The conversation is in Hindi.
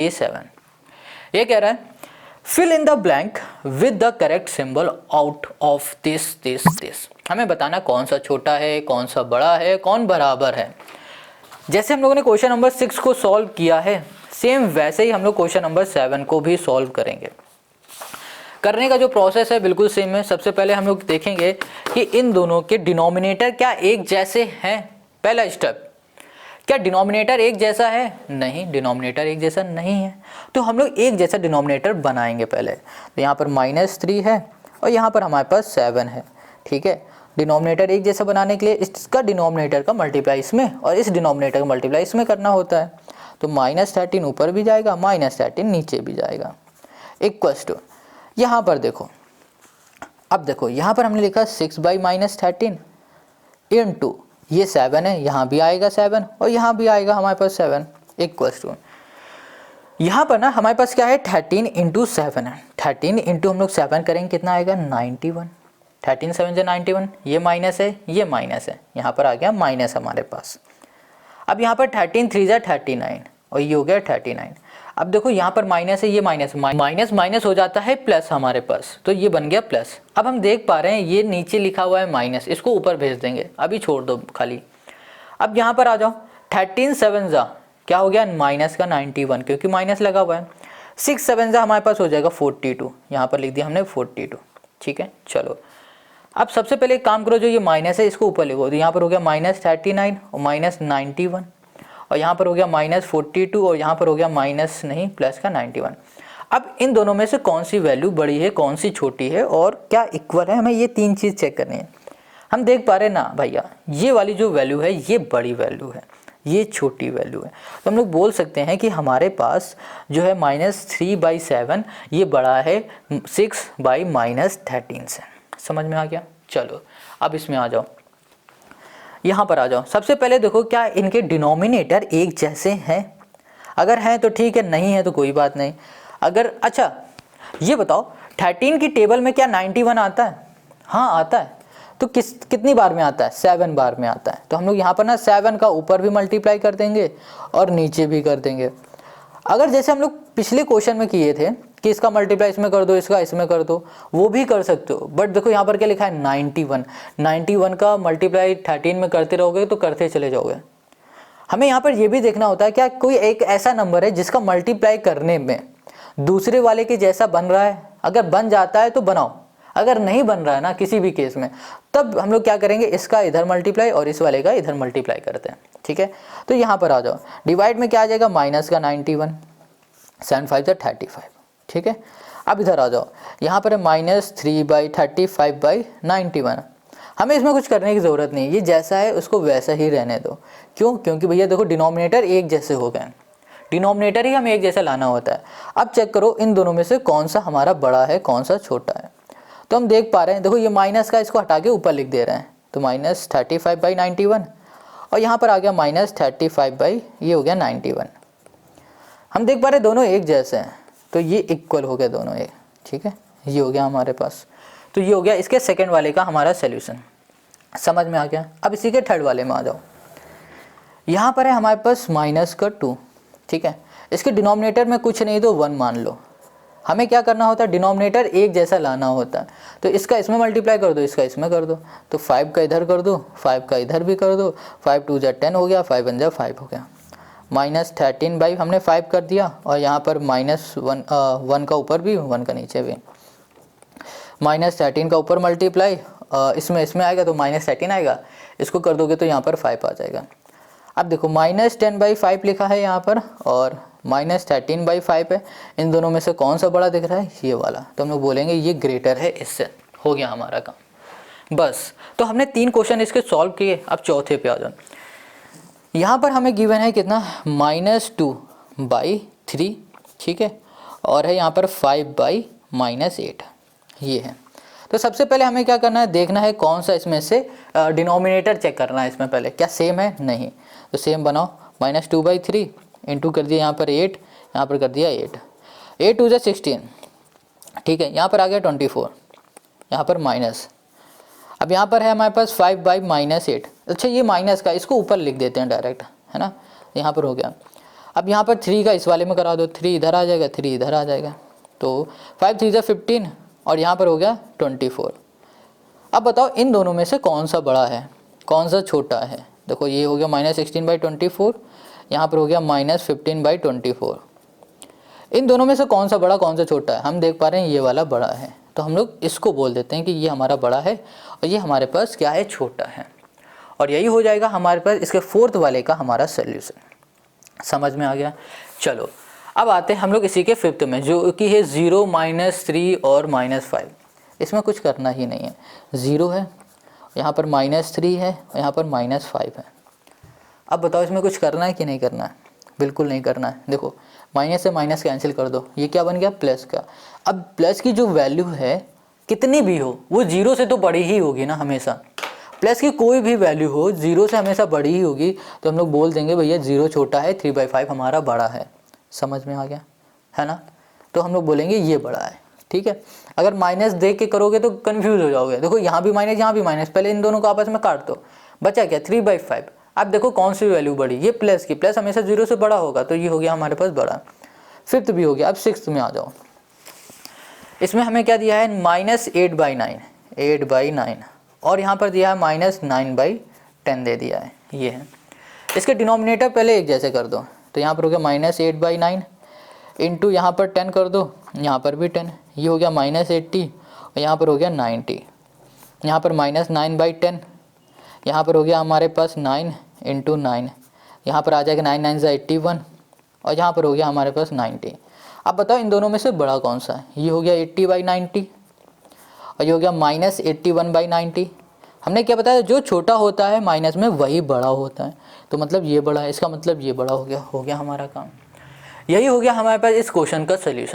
A7। ये कह रहा है fill in the blank with the correct symbol out of this. हमें बताना कौन सा छोटा है, कौन सा बड़ा है, कौन बराबर है। जैसे हम लोगों ने क्वेश्चन नंबर 6 को सॉल्व किया है, सेम वैसे ही हम लोग क्वेश्चन नंबर 7 को भी सॉल्व करेंगे। करने का जो प्रोसेस है बिल्कुल सेम है। सबसे पहले हम लोग देखेंगे कि इन दोनों के डिनोमिनेटर क्या एक जैसे हैं। पहला स्टेप, क्या डिनोमिनेटर एक जैसा है? नहीं, डिनोमिनेटर एक जैसा नहीं है। तो हम लोग एक जैसा डिनोमिनेटर बनाएंगे पहले। तो यहाँ पर -3 है और यहाँ पर हमारे पास 7 है। ठीक है, डिनोमिनेटर एक जैसा बनाने के लिए इसका डिनोमिनेटर का मल्टीप्लाई इसमें और इस डिनोमिनेटर का मल्टीप्लाई इसमें करना होता है। तो -13 ऊपर भी जाएगा, -13 नीचे भी जाएगा। इक्वल्स टू, यहाँ पर देखो, अब देखो यहाँ पर हमने लिखा 6/-13 इनटू ये 7 है, यहाँ भी आएगा 7 और यहाँ भी आएगा हमारे पास 7 इक्वल्स टू, यहाँ पर ना हमारे पास क्या है 13 इंटू 7 है। 13 इंटू हम लोग 7 करेंगे कितना आएगा 91। 13 7 से 91, ये माइनस है, ये माइनस है, यहाँ पर आ गया माइनस हमारे पास। अब यहाँ पर 13 3 जा 39 और ये हो गया 39। अब देखो यहाँ पर माइनस है, ये माइनस माइनस माइनस हो जाता है प्लस हमारे पास, तो ये बन गया प्लस। अब हम देख पा रहे हैं ये नीचे लिखा हुआ है माइनस, इसको ऊपर भेज देंगे, अभी छोड़ दो खाली। अब यहाँ पर आ जाओ, 13 7 जा क्या हो गया माइनस का 91, क्योंकि माइनस लगा हुआ है। 6 7 जा हमारे पास हो जाएगा 42, यहाँ पर लिख दिया हमने 42। ठीक है, चलो अब सबसे पहले एक काम करो, जो ये माइनस है इसको ऊपर लिखो। तो यहाँ पर हो गया -39 और -91 और यहाँ पर हो गया -42 और यहाँ पर हो गया माइनस नहीं प्लस का 91। अब इन दोनों में से कौन सी वैल्यू बड़ी है, कौन सी छोटी है और क्या इक्वल है, हमें ये तीन चीज़ चेक करनी है। हम देख पा रहे हैं ना भैया, ये वाली जो वैल्यू है ये बड़ी वैल्यू है, ये छोटी वैल्यू है। तो हम लोग बोल सकते हैं कि हमारे पास जो है -3/7 ये बड़ा है 6/-13 से। समझ में आ गया? चलो अब इसमें आ जाओ, यहाँ पर आ जाओ। सबसे पहले देखो क्या इनके डिनोमिनेटर एक जैसे हैं? अगर हैं तो ठीक है, नहीं है तो कोई बात नहीं। अगर अच्छा ये बताओ 13 की टेबल में क्या 91 आता है? हाँ आता है। तो कितनी बार में आता है? 7 बार में आता है। तो हम लोग यहाँ पर ना 7 का ऊपर भी मल्टीप्लाई कर देंगे और नीचे भी कर देंगे। अगर जैसे हम लोग पिछले क्वेश्चन में किए थे कि इसका मल्टीप्लाई इसमें कर दो, इसका इसमें कर दो, वो भी कर सकते हो। बट देखो यहाँ पर क्या लिखा है 91, 91 का मल्टीप्लाई 13 में करते रहोगे तो करते चले जाओगे। हमें यहाँ पर ये भी देखना होता है क्या कोई एक ऐसा नंबर है जिसका मल्टीप्लाई करने में दूसरे वाले के जैसा बन रहा है। अगर बन जाता है तो बनाओ, अगर नहीं बन रहा है ना किसी भी केस में, तब हम लोग क्या करेंगे, इसका इधर मल्टीप्लाई और इस वाले का इधर मल्टीप्लाई करते हैं। ठीक है, तो यहाँ पर आ जाओ, डिवाइड में क्या आ जाएगा माइनस का 91, 7 5 से 35। ठीक है, अब इधर आ जाओ, यहाँ पर है -3/35/91। हमें इसमें कुछ करने की ज़रूरत नहीं, ये जैसा है उसको वैसा ही रहने दो। क्यों? क्योंकि भैया देखो डिनोमिनेटर एक जैसे हो गए, डिनोमिनेटर ही हमें एक जैसा लाना होता है। अब चेक करो इन दोनों में से कौन सा हमारा बड़ा है, कौन सा छोटा है। तो हम देख पा रहे हैं, देखो ये माइनस का इसको हटा के ऊपर लिख दे रहे हैं, तो -35/91 और यहाँ पर आ गया -35 ये हो गया 91। हम देख पा रहे हैं दोनों एक जैसे हैं, तो ये इक्वल हो गए दोनों एक। ठीक है, ये हो गया हमारे पास। तो ये हो गया इसके सेकंड वाले का हमारा सॉल्यूशन। समझ में आ गया? अब इसी के थर्ड वाले में आ जाओ। यहाँ पर है हमारे पास -2। ठीक है, इसके डिनोमिनेटर में कुछ नहीं तो 1 मान लो। हमें क्या करना होता है, डिनोमिनेटर एक जैसा लाना होता है। तो इसका इसमें मल्टीप्लाई कर दो, इसका इसमें कर दो, तो 5 का इधर कर दो, 5 का इधर भी कर दो, 5 2 जा 10 हो गया, 5 1 जा 5 हो गया। -13 हमने 5 कर दिया और यहाँ पर -1 का ऊपर भी 1 का नीचे भी, -13 का ऊपर मल्टीप्लाई इसमें आएगा तो -13 आएगा, इसको कर दोगे तो यहाँ पर 5 आ जाएगा। अब देखो -10/5 लिखा है यहाँ पर और -13/5 है। इन दोनों में से कौन सा बड़ा दिख रहा है? ये वाला। तो हम लोग बोलेंगे ये ग्रेटर है इससे। हो गया हमारा काम। बस, तो हमने 3 क्वेश्चन इसके सॉल्व किए। अब चौथे पे आ जाओ। यहाँ पर हमें गिवन है कितना, -2/3। ठीक है, और है यहाँ पर 5/-8 ये है। तो सबसे पहले हमें क्या करना है, देखना है कौन सा इसमें से डिनोमिनेटर चेक करना है इसमें पहले, क्या सेम है? नहीं, तो सेम बनाओ। -2/3 इंटू कर दिया यहाँ पर 8, यहाँ पर कर दिया 8, 8 2 जा 16। ठीक है, यहाँ पर आ गया 24, यहाँ पर माइनस। अब यहाँ पर है हमारे पास 5/-8। अच्छा ये माइनस का इसको ऊपर लिख देते हैं डायरेक्ट, है ना, यहाँ पर हो गया। अब यहाँ पर 3 का इस वाले में करा दो, 3 इधर आ जाएगा, 3 इधर आ जाएगा, तो 5 3 जा 15 और यहाँ पर हो गया 24। अब बताओ इन दोनों में से कौन सा बड़ा है, कौन सा छोटा है। देखो ये हो गया -16/24, यहाँ पर हो गया -15/24। इन दोनों में से कौन सा बड़ा कौन सा छोटा है, हम देख पा रहे हैं ये वाला बड़ा है, तो हम लोग इसको बोल देते हैं कि ये हमारा बड़ा है और ये हमारे पास क्या है, छोटा है। और यही हो जाएगा हमारे पास इसके फोर्थ वाले का हमारा सोल्यूशन। समझ में आ गया। चलो अब आते हैं हम लोग इसी के फिफ्थ में, जो कि है 0 -3 और -5। इसमें कुछ करना ही नहीं है, 0 है, यहाँ पर -3 है, यहाँ पर -5 है। अब बताओ इसमें कुछ करना है कि नहीं करना है, बिल्कुल नहीं करना है। देखो माइनस से माइनस कैंसिल कर दो, ये क्या बन गया, प्लस का। अब प्लस की जो वैल्यू है कितनी भी हो वो 0 से तो बड़ी ही होगी ना हमेशा। प्लस की कोई भी वैल्यू हो 0 से हमेशा बड़ी ही होगी, तो हम लोग बोल देंगे भैया 0 छोटा है, 3/5 हमारा बड़ा है। समझ में आ गया है ना, तो हम लोग बोलेंगे ये बड़ा है। ठीक है, अगर माइनस देख के करोगे तो कंफ्यूज हो जाओगे। देखो यहाँ भी माइनस यहाँ भी माइनस, पहले इन दोनों को आपस में काट दो, बचा क्या 3/5। अब देखो कौन सी वैल्यू बड़ी, ये प्लस की, प्लस हमेशा 0 से बड़ा होगा, तो ये हो गया हमारे पास बड़ा। फिफ्थ भी हो गया। अब सिक्स्थ में आ जाओ, इसमें हमें क्या दिया है, -8/9, 8/9, और यहाँ पर दिया है -9/10 दे दिया है, ये है। इसके डिनोमिनेटर पहले एक जैसे कर दो, तो यहाँ पर हो गया -8/9 इंटू यहाँ पर 10 कर दो, यहाँ पर भी 10, ये हो गया -80 और यहाँ पर हो गया 90, यहाँ पर -9/10, यहाँ पर हो गया हमारे पास 9 इंटू 9, यहाँ पर आ जाएगा 9 9 × 81 और यहाँ पर हो गया हमारे पास 90। अब बताओ इन दोनों में से बड़ा कौन सा है, ये हो गया 80/90 और ये हो गया -81/90। हमने क्या बताया, जो छोटा होता है माइनस में वही बड़ा होता है, तो मतलब ये बड़ा है, इसका मतलब ये बड़ा हो गया हमारा काम। यही हो गया हमारे पास इस क्वेश्चन का सलूशन।